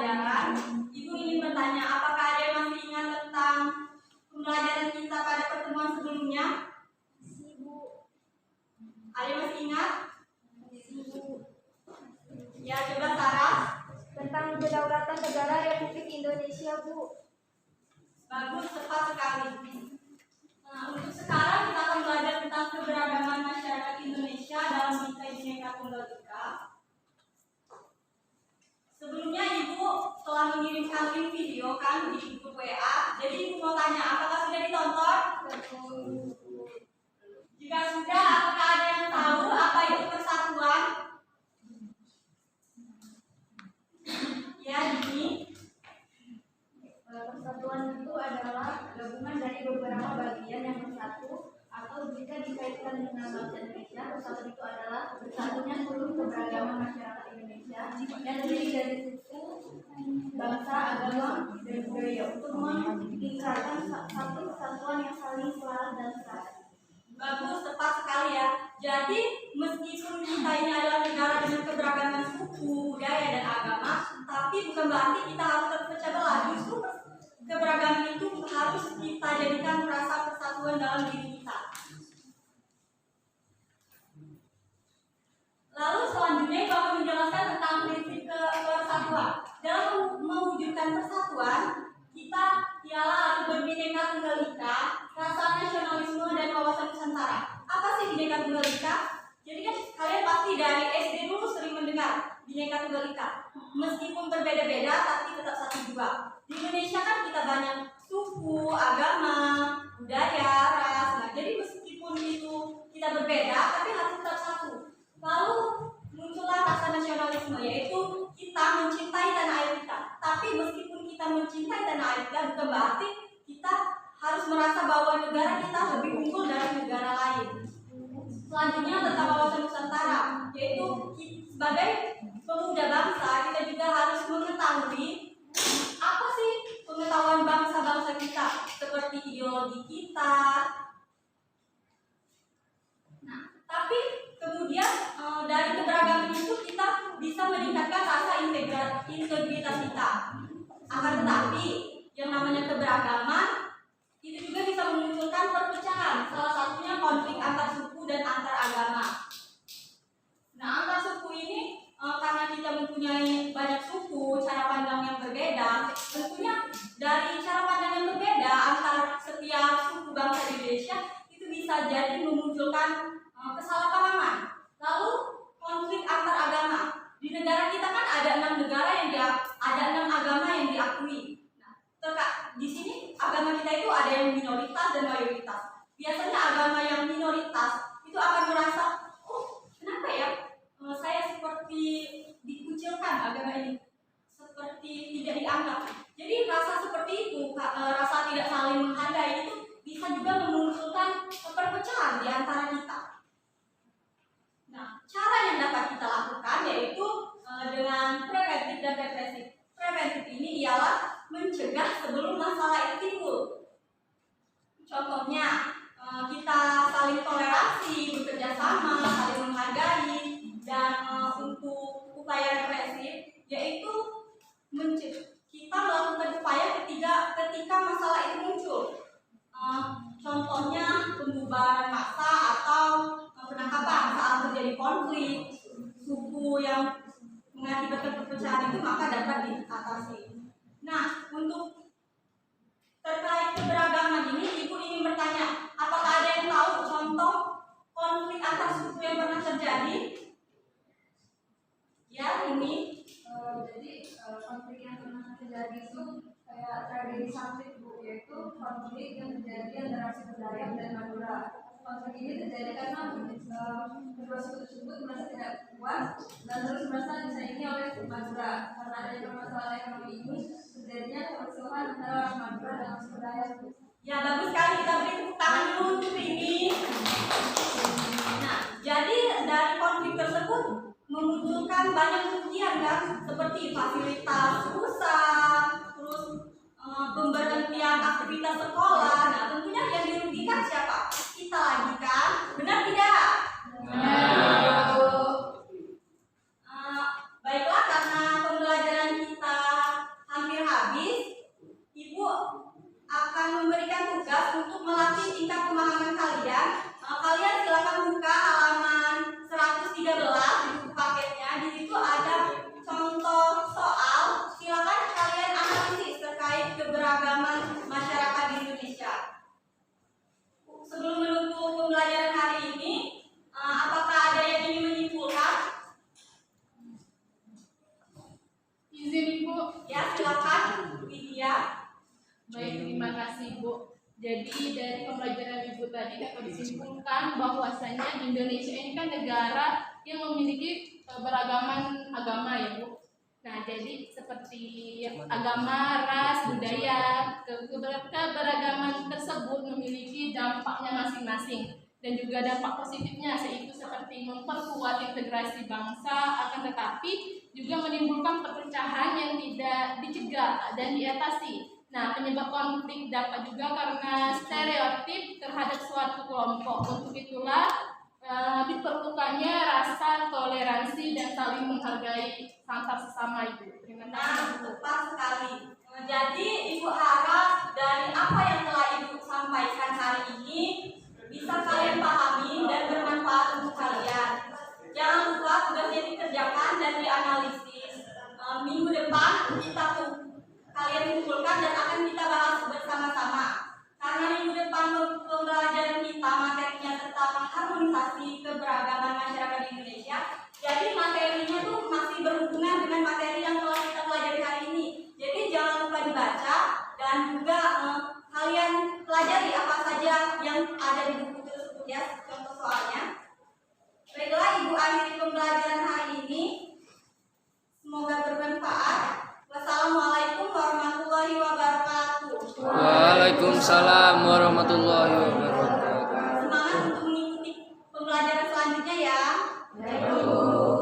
pembelajaran, Ibu ingin bertanya, apakah ada yang masih ingat tentang pembelajaran kita pada pertemuan sebelumnya? Ibu. Ada yang masih ingat? Ibu. Ya, coba Sarah. Tentang kedaulatan negara Republik Indonesia, Bu. Bagus, tepat sekali. Nah, untuk sekarang kita akan belajar tentang keberagaman masyarakat Indonesia dalam bingkai Bhinneka Tunggal Ika. Sebelumnya Ibu telah mengirimkan link video kan di grup WA. Jadi Ibu mau tanya, apakah sudah ditonton? Jika sudah, apakah ada yang tahu apa itu persatuan? Ya, ini. Persatuan itu adalah gabungan dari beberapa bagian yang bersatu, atau jika dikaitkan dengan bangsa Indonesia, persatuan itu adalah bersatunya seluruh keberagaman masyarakat Indonesia yang terdiri dari suku, bangsa, agama, dan budaya untuk mengikrarkan satu kesatuan yang saling selaras dan selaras. Bagus, tepat sekali ya. Jadi meskipun kita ini adalah negara dengan keberagaman suku, budaya, dan agama, tapi bukan berarti kita harus terpecah belah. Justru keberagaman itu harus kita jadikan rasa persatuan dalam diri kita. Lalu selanjutnya Ibu akan menjelaskan tentang prinsip persatuan. Dalam mewujudkan persatuan, kita ialah harus berbineka tunggal ika, rasa nasionalisme dan wawasan Nusantara. Apa sih Bhinneka Tunggal Ika? Jadi kan kalian pasti dari SD dulu sering mendengar Bhinneka Tunggal Ika. Meskipun berbeda-beda tapi tetap satu juga. Di Indonesia kan kita banyak suku, agama, budaya, ras. Nah, jadi meskipun itu kita berbeda tapi harus tetap satu. Lalu muncullah rasa nasionalisme, yaitu kita mencintai tanah air kita. Tapi meskipun kita mencintai tanah air kita, bukan berarti kita harus merasa bahwa negara kita lebih unggul dari negara lain. Selanjutnya tentang wawasan Nusantara, yaitu sebagai pemuda bangsa kita juga harus mengetahui apa sih pengetahuan bangsa-bangsa kita, seperti ideologi kita. Nah, tapi kemudian dari keberagaman itu kita bisa meningkatkan rasa integritas kita. Akan tetapi yang namanya keberagaman itu juga bisa memunculkan perpecahan, salah satunya konflik antar suku dan antar agama. Nah, antar suku ini karena kita mempunyai banyak suku, cara pandang yang berbeda, tentunya dari cara pandang yang berbeda antara setiap suku bangsa di Indonesia itu bisa jadi memunculkan kesalahpahaman. Lalu konflik antar agama. Di negara kita kan ada 6 negara ada 6 agama yang diakui. Di sini agama kita itu ada yang minoritas dan mayoritas. Biasanya agama yang minoritas itu akan merasa, oh kenapa ya saya seperti dikucilkan agama ini, seperti tidak dianggap. Jadi rasa seperti itu, rasa tidak saling menghargai itu bisa juga memunculkan perpecahan di antara kita. Nah, cara yang dapat kita lakukan yaitu dengan preventif dan represif. Preventif ini ialah mencegah sebelum masalah itu timbul. Contohnya, kita saling toleransi, bekerja sama, saling menghargai, dan untuk upaya represif yaitu kita melakukan upaya ketika masalah itu muncul. Contohnya pembubaran massa atau penangkapan saat terjadi konflik suku yang mengakibatkan perpecahan itu, maka dapat diatasi. Nah, untuk terkait keberagaman ini, Ibu ingin bertanya, apakah ada yang tahu contoh konflik antar suku yang pernah terjadi? Ya, ini. Jadi konflik yang pernah terjadi itu kayak tragedi Sampit, Bu, yaitu konflik yang terjadi antara suku Dayak dan Madura. Konflik ini terjadi karena kedua suku tersebut merasa tidak puas dan terus merasa disaingi oleh Madura. Karena adanya permasalahan ekonomi ini, terjadinya perselisihan antara Madura dan suku Dayak. Ya, bagus sekali, kita beri tepuk tangan dulu untuk ini. Nah, jadi dari konflik tersebut memunculkan banyak kerugian kan, seperti fasilitas rusak, terus pemberhentian aktivitas sekolah. Nah, tentunya yang dirugikan siapa? Kita lagi kan, benar tidak? Baiklah, karena pembelajaran kita Jadi dari pembelajaran Ibu tadi dapat disimpulkan bahwasanya Indonesia ini kan negara yang memiliki beragaman agama ya Bu. Nah, jadi seperti agama, ras, budaya, keberagaman tersebut memiliki dampaknya masing-masing dan juga dampak positifnya, yaitu seperti memperkuat integrasi bangsa, akan tetapi juga menimbulkan perpecahan yang tidak dicegah dan diatasi. Nah, penyebab konflik dapat juga karena stereotip terhadap suatu kelompok. Untuk itulah diperlukannya rasa toleransi dan saling menghargai antar sesama itu. Terima Nah, kasih. tepat sekali. Jadi Ibu harap dari apa yang telah Ibu sampaikan hari ini bisa kalian pahami dan bermanfaat untuk kalian. Jangan lupa tugasnya dikerjakan dan dianalisis. Minggu depan kita kalian kumpulkan dan akan kita bahas bersama-sama. Karena minggu depan pembelajaran kita materinya tentang harmonisasi keberagaman masyarakat di Indonesia. Jadi materinya tuh masih berhubungan dengan materi yang telah kita pelajari hari ini. Jadi jangan lupa dibaca dan juga kalian pelajari apa saja yang ada di buku tersebut ya, contoh soalnya. Baiklah, Ibu akhiri pembelajaran hari ini. Semoga bermanfaat. Wassalamualaikum warahmatullahi wabarakatuh. Waalaikumsalam warahmatullahi wabarakatuh. Semangat untuk mengikuti pembelajaran selanjutnya ya. Baik, Bu.